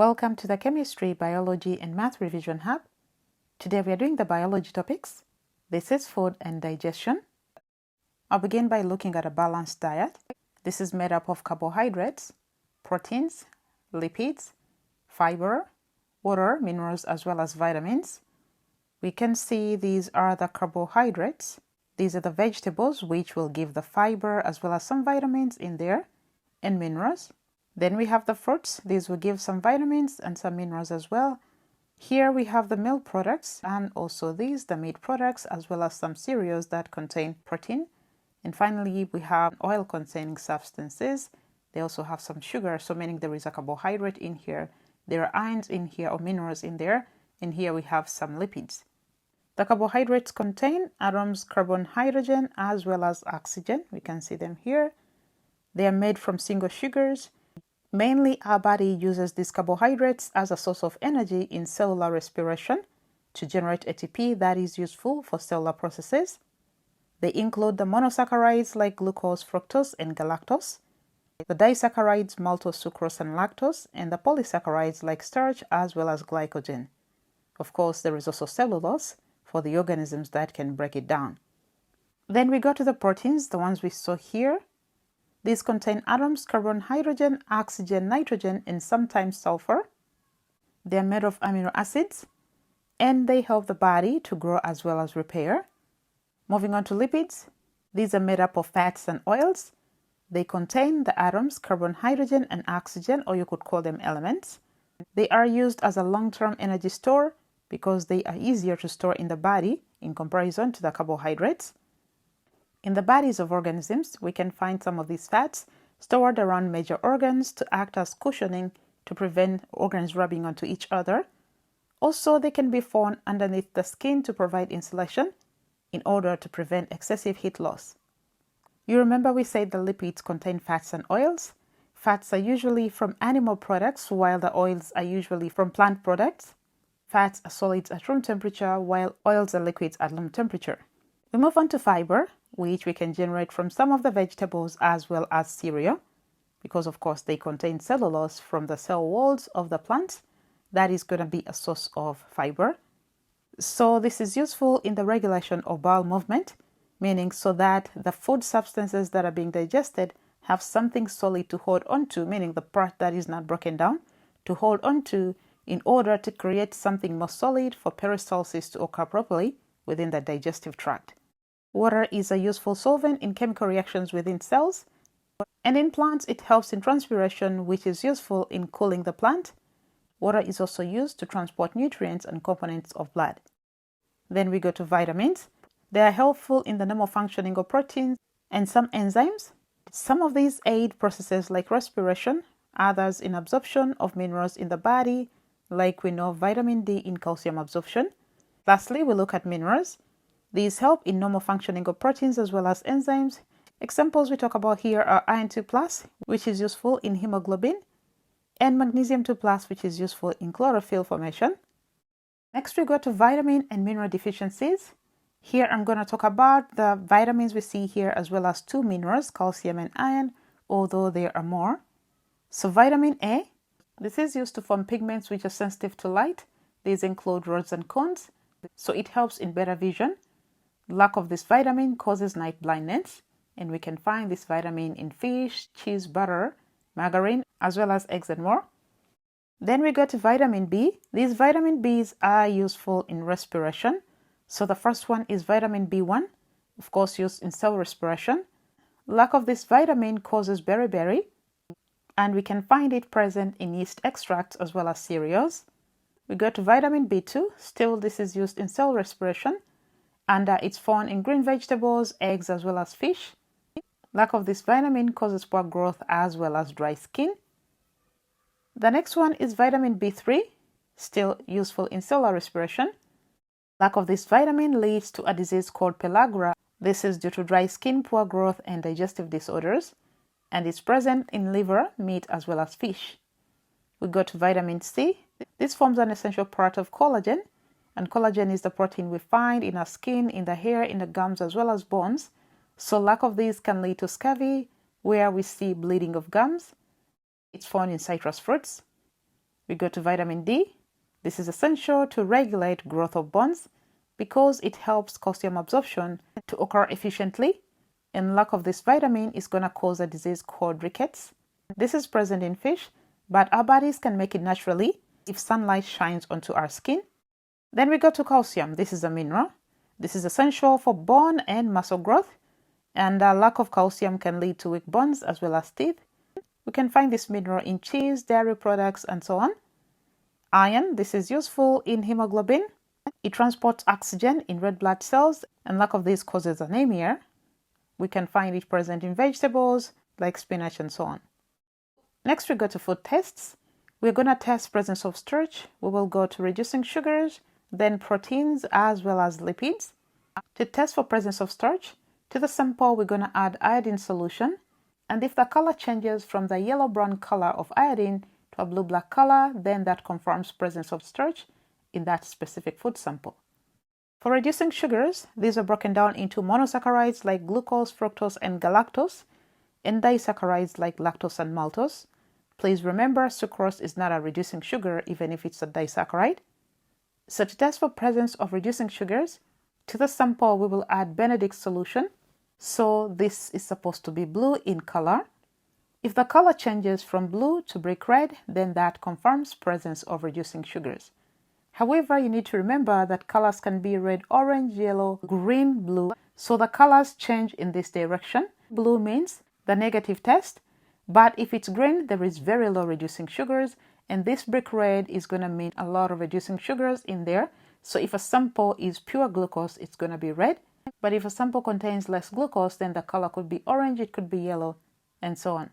Welcome to the Chemistry, Biology and Math Revision Hub. Today we are doing the biology topics. This is food and digestion. I'll begin by looking at a balanced diet. This is made up of carbohydrates, proteins, lipids, fiber, water, minerals, as well as vitamins. We can see these are the carbohydrates. These are the vegetables, which will give the fiber as well as some vitamins in there and minerals. Then we have the fruits. These will give some vitamins and some minerals as well. Here we have the milk products and also these, the meat products, as well as some cereals that contain protein. And finally, we have oil-containing substances. They also have some sugar, so meaning there is a carbohydrate in here. There are ions in here or minerals in there. And here we have some lipids. The carbohydrates contain atoms, carbon, hydrogen, as well as oxygen. We can see them here. They are made from single sugars. Mainly, our body uses these carbohydrates as a source of energy in cellular respiration to generate ATP that is useful for cellular processes. They include the monosaccharides like glucose, fructose, and galactose, the disaccharides, maltose, sucrose, and lactose, and the polysaccharides like starch as well as glycogen. Of course, there is also cellulose for the organisms that can break it down. Then we go to the proteins, the ones we saw here. These contain atoms, carbon, hydrogen, oxygen, nitrogen, and sometimes sulfur. They are made of amino acids, and they help the body to grow as well as repair. Moving on to lipids, these are made up of fats and oils. They contain the atoms, carbon, hydrogen, and oxygen, or you could call them elements. They are used as a long-term energy store because they are easier to store in the body in comparison to the carbohydrates. In the bodies of organisms, we can find some of these fats stored around major organs to act as cushioning to prevent organs rubbing onto each other. Also, they can be found underneath the skin to provide insulation in order to prevent excessive heat loss. You remember we said the lipids contain fats and oils. Fats are usually from animal products, while the oils are usually from plant products. Fats are solids at room temperature, while oils are liquids at room temperature. We move on to fiber, which we can generate from some of the vegetables as well as cereal, because of course they contain cellulose from the cell walls of the plant. That is going to be a source of fiber. So this is useful in the regulation of bowel movement, meaning so that the food substances that are being digested have something solid to hold onto, meaning the part that is not broken down, to hold onto in order to create something more solid for peristalsis to occur properly within the digestive tract. Water is a useful solvent in chemical reactions within cells, and in plants it helps in transpiration, which is useful in cooling the plant. Water is also used to transport nutrients and components of blood. Then we go to vitamins. They are helpful in the normal functioning of proteins and some enzymes. Some of these aid processes like respiration, others in absorption of minerals in the body, like we know vitamin D in calcium absorption. Lastly, we look at minerals. These help in normal functioning of proteins as well as enzymes. Examples we talk about here are iron 2+, which is useful in hemoglobin, and magnesium 2+, which is useful in chlorophyll formation. Next, we go to vitamin and mineral deficiencies. Here I'm going to talk about the vitamins we see here as well as two minerals, calcium and iron, although there are more. So vitamin A, this is used to form pigments which are sensitive to light. These include rods and cones, so it helps in better vision. Lack of this vitamin causes night blindness, and we can find this vitamin in fish, cheese, butter, margarine, as well as eggs and more. Then we go to vitamin B. These vitamin Bs are useful in respiration. So the first one is vitamin B1, of course used in cell respiration. Lack of this vitamin causes beriberi, and we can find it present in yeast extracts as well as cereals. We go to vitamin B2. Still, this is used in cell respiration, and it's found in green vegetables, eggs, as well as fish. Lack of this vitamin causes poor growth as well as dry skin. The next one is vitamin B3, still useful in cellular respiration. Lack of this vitamin leads to a disease called pellagra. This is due to dry skin, poor growth, and digestive disorders, and is present in liver, meat, as well as fish. We go to vitamin C. This forms an essential part of collagen, and collagen is the protein we find in our skin, in the hair, in the gums, as well as bones. So lack of these can lead to scurvy, where we see bleeding of gums. It's found in citrus fruits. We go to vitamin D. This is essential to regulate growth of bones because it helps calcium absorption to occur efficiently, and lack of this vitamin is going to cause a disease called rickets. This is present in fish, but our bodies can make it naturally if sunlight shines onto our skin. Then we go to calcium. This is a mineral. This is essential for bone and muscle growth, and a lack of calcium can lead to weak bones as well as teeth. We can find this mineral in cheese, dairy products, and so on. Iron. This is useful in hemoglobin. It transports oxygen in red blood cells, and lack of this causes anemia. We can find it present in vegetables like spinach and so on. Next, we go to food tests. We're going to test presence of starch. We will go to reducing sugars, then proteins as well as lipids. To test for presence of starch, to the sample we're going to add iodine solution, and if the color changes from the yellow-brown color of iodine to a blue-black color, then that confirms presence of starch in that specific food sample. For reducing sugars, these are broken down into monosaccharides like glucose, fructose, and galactose, and disaccharides like lactose and maltose. Please remember, sucrose is not a reducing sugar even if it's a disaccharide. So to test for presence of reducing sugars, to the sample we will add Benedict's solution. So this is supposed to be blue in color. If the color changes from blue to brick red, then that confirms presence of reducing sugars. However, you need to remember that colors can be red, orange, yellow, green, blue. So the colors change in this direction. Blue means the negative test, but if it's green, there is very low reducing sugars, and this brick red is going to mean a lot of reducing sugars in there. So if a sample is pure glucose, it's going to be red. But if a sample contains less glucose, then the color could be orange, it could be yellow, and so on.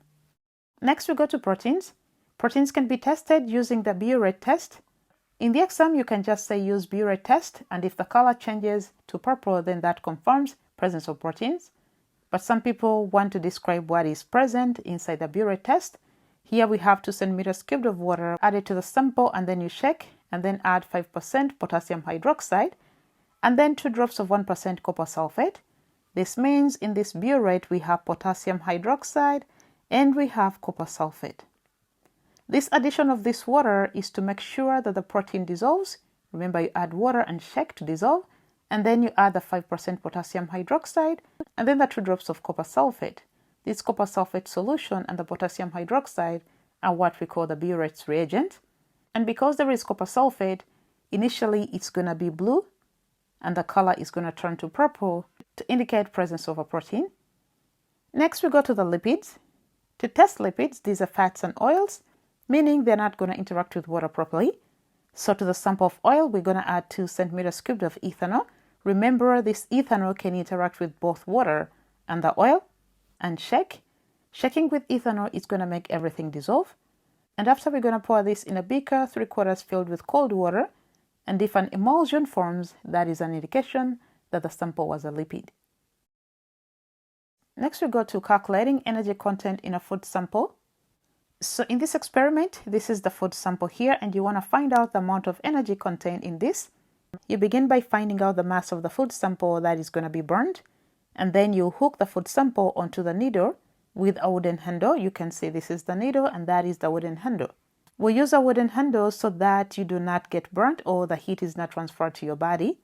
Next, we go to proteins. Proteins can be tested using the Biuret test. In the exam, you can just say use Biuret test, and if the color changes to purple, then that confirms presence of proteins. But some people want to describe what is present inside the Biuret test. Here we have 2 centimeters cubed of water added to the sample, and then you shake, and then add 5% potassium hydroxide, and then 2 drops of 1% copper sulfate. This means in this Biuret we have potassium hydroxide and we have copper sulfate. This addition of this water is to make sure that the protein dissolves. Remember, you add water and shake to dissolve, and then you add the 5% potassium hydroxide and then the 2 drops of copper sulfate. This copper sulfate solution and the potassium hydroxide are what we call the Biuret's reagent. And because there is copper sulfate, initially it's going to be blue and the color is going to turn to purple to indicate presence of a protein. Next, we go to the lipids. To test lipids, these are fats and oils, meaning they're not going to interact with water properly. So to the sample of oil, we're going to add 2 centimeters cubed of ethanol. Remember, this ethanol can interact with both water and the oil, and shake. Shaking with ethanol is going to make everything dissolve. And after, we're going to pour this in a beaker 3/4 filled with cold water, and if an emulsion forms, that is an indication that the sample was a lipid. Next, we go to calculating energy content in a food sample. So in this experiment, this is the food sample here, and you want to find out the amount of energy contained in this. You begin by finding out the mass of the food sample that is going to be burned, and then you hook the food sample onto the needle with a wooden handle. You can see this is the needle and that is the wooden handle. We use a wooden handle so that you do not get burnt or the heat is not transferred to your body.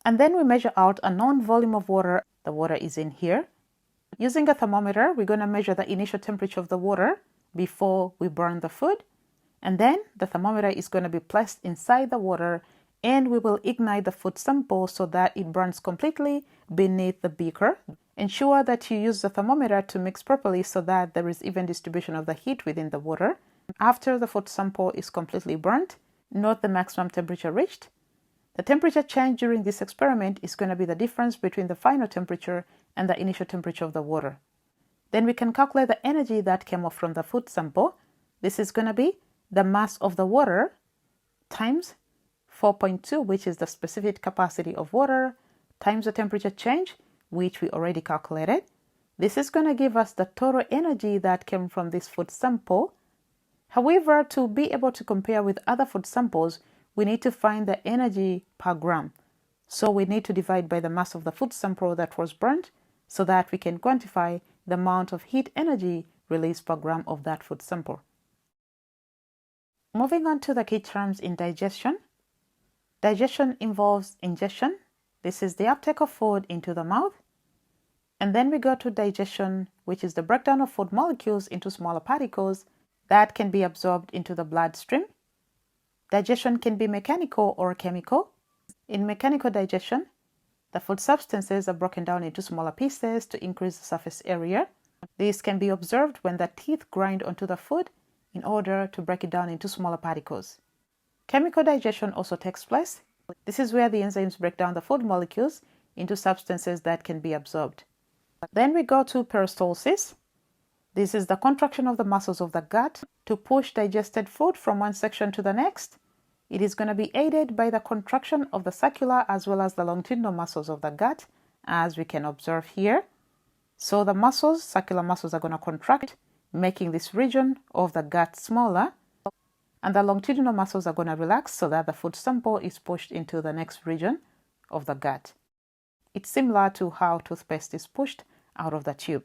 And then we measure out a known volume of water. The water is in here. Using a thermometer, we're going to measure the initial temperature of the water before we burn the food. And then the thermometer is going to be placed inside the water, and we will ignite the food sample so that it burns completely beneath the beaker. Ensure that you use the thermometer to mix properly so that there is even distribution of the heat within the water. After the food sample is completely burnt, note the maximum temperature reached. The temperature change during this experiment is going to be the difference between the final temperature and the initial temperature of the water. Then we can calculate the energy that came off from the food sample. This is going to be the mass of the water times 4.2, which is the specific capacity of water, times the temperature change, which we already calculated. This is going to give us the total energy that came from this food sample. However, to be able to compare with other food samples, we need to find the energy per gram. So we need to divide by the mass of the food sample that was burnt so that we can quantify the amount of heat energy released per gram of that food sample. Moving on to the key terms in digestion. Digestion involves ingestion. This is the uptake of food into the mouth. And then we go to digestion, which is the breakdown of food molecules into smaller particles that can be absorbed into the bloodstream. Digestion can be mechanical or chemical. In mechanical digestion, the food substances are broken down into smaller pieces to increase the surface area. This can be observed when the teeth grind onto the food in order to break it down into smaller particles. Chemical digestion also takes place. This is where the enzymes break down the food molecules into substances that can be absorbed. Then we go to peristalsis. This is the contraction of the muscles of the gut to push digested food from one section to the next. It is going to be aided by the contraction of the circular as well as the longitudinal muscles of the gut, as we can observe here. So the muscles, circular muscles, are going to contract, making this region of the gut smaller, and the longitudinal muscles are going to relax so that the food sample is pushed into the next region of the gut. It's similar to how toothpaste is pushed out of the tube.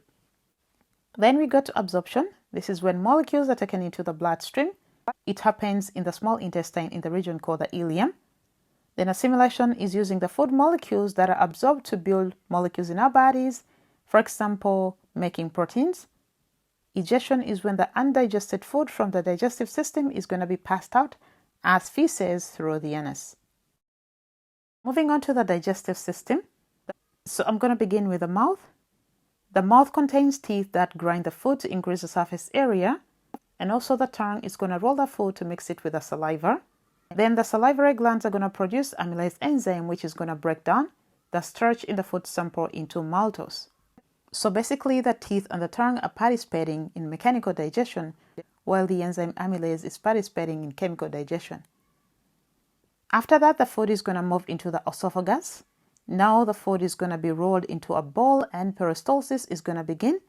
Then we go to absorption. This is when molecules are taken into the bloodstream. It happens in the small intestine in the region called the ileum. Then assimilation is using the food molecules that are absorbed to build molecules in our bodies, for example, making proteins. Egestion is when the undigested food from the digestive system is going to be passed out as feces through the anus. Moving on to the digestive system. So I'm going to begin with the mouth. The mouth contains teeth that grind the food to increase the surface area, and also the tongue is going to roll the food to mix it with the saliva. Then the salivary glands are going to produce amylase enzyme, which is going to break down the starch in the food sample into maltose. So basically the teeth and the tongue are participating in mechanical digestion, while the enzyme amylase is participating in chemical digestion. After that, the food is going to move into the esophagus. Now the food is going to be rolled into a ball and peristalsis is going to begin.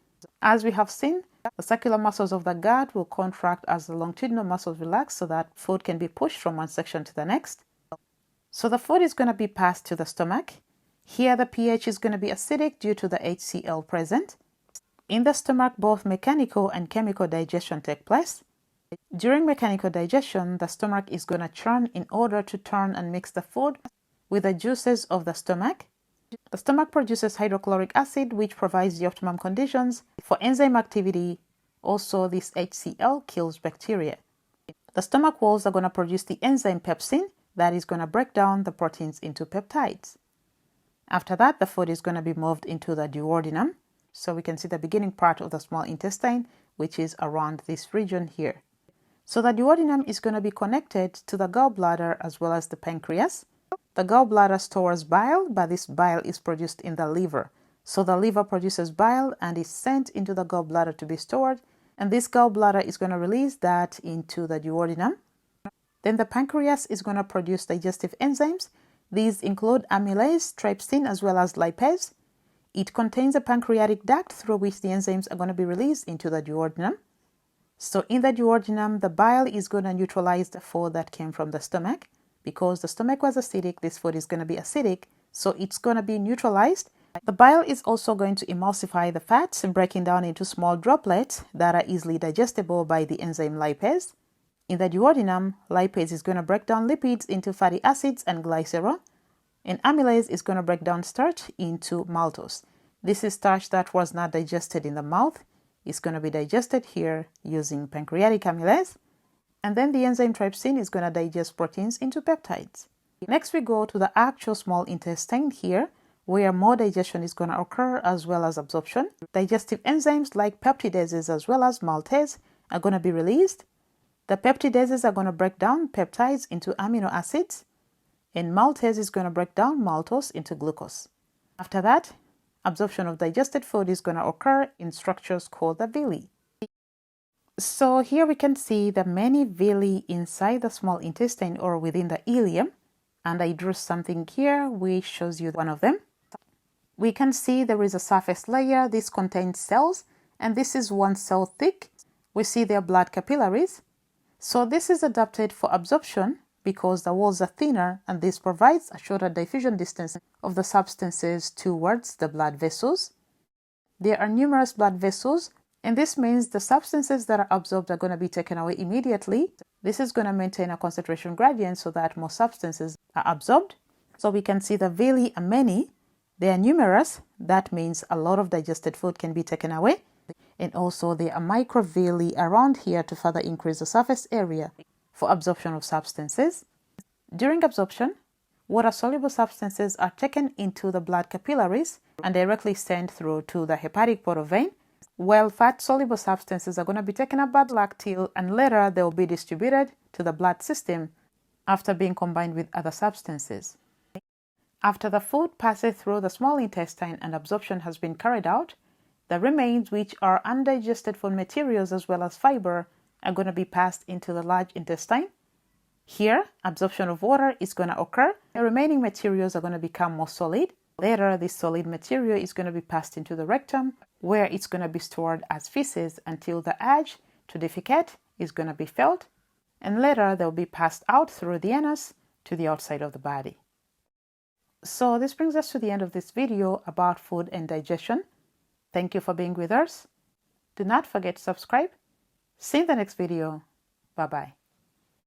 As we have seen, the circular muscles of the gut will contract as the longitudinal muscles relax so that food can be pushed from one section to the next. So the food is going to be passed to the stomach. Here the pH is going to be acidic due to the HCl present. In the stomach, both mechanical and chemical digestion take place. During mechanical digestion, the stomach is going to churn in order to turn and mix the food with the juices of the stomach. The stomach produces hydrochloric acid, which provides the optimum conditions for enzyme activity. Also, this HCl kills bacteria. The stomach walls are going to produce the enzyme pepsin that is going to break down the proteins into peptides. After that, the food is going to be moved into the duodenum. So we can see the beginning part of the small intestine, which is around this region here. So the duodenum is going to be connected to the gallbladder as well as the pancreas. The gallbladder stores bile, but this bile is produced in the liver. So the liver produces bile and is sent into the gallbladder to be stored, and this gallbladder is going to release that into the duodenum. Then the pancreas is going to produce digestive enzymes. These include amylase, trypsin, as well as lipase. It contains a pancreatic duct through which the enzymes are going to be released into the duodenum. So in the duodenum, the bile is going to neutralize the food that came from the stomach. Because the stomach was acidic, this food is going to be acidic, so it's going to be neutralized. The bile is also going to emulsify the fats, breaking down into small droplets that are easily digestible by the enzyme lipase. In the duodenum, lipase is going to break down lipids into fatty acids and glycerol, and amylase is going to break down starch into maltose. This is starch that was not digested in the mouth. It's going to be digested here using pancreatic amylase. And then the enzyme trypsin is going to digest proteins into peptides. Next, we go to the actual small intestine here, where more digestion is going to occur as well as absorption. Digestive enzymes like peptidases as well as maltase are going to be released. The peptidases are going to break down peptides into amino acids, and maltase is going to break down maltose into glucose. After that, absorption of digested food is going to occur in structures called the villi. So here we can see the many villi inside the small intestine or within the ileum, and I drew something here which shows you one of them. We can see there is a surface layer. This contains cells, and this is 1 cell thick. We see their blood capillaries. So this is adapted for absorption because the walls are thinner, and this provides a shorter diffusion distance of the substances towards the blood vessels. There are numerous blood vessels, and this means the substances that are absorbed are going to be taken away immediately. This is going to maintain a concentration gradient so that more substances are absorbed. So we can see the villi are many. They are numerous. That means a lot of digested food can be taken away. And also there are microvilli around here to further increase the surface area for absorption of substances. During absorption, water-soluble substances are taken into the blood capillaries and directly sent through to the hepatic portal vein, while fat-soluble substances are going to be taken up by the lacteal and later they will be distributed to the blood system after being combined with other substances. After the food passes through the small intestine and absorption has been carried out, the remains, which are undigested food materials as well as fiber, are going to be passed into the large intestine. Here, absorption of water is going to occur. The remaining materials are going to become more solid. Later, this solid material is going to be passed into the rectum, where it's going to be stored as feces until the urge to defecate is going to be felt. And later, they'll be passed out through the anus to the outside of the body. So this brings us to the end of this video about food and digestion. Thank you for being with us. Do not forget to subscribe. See you in the next video. Bye-bye.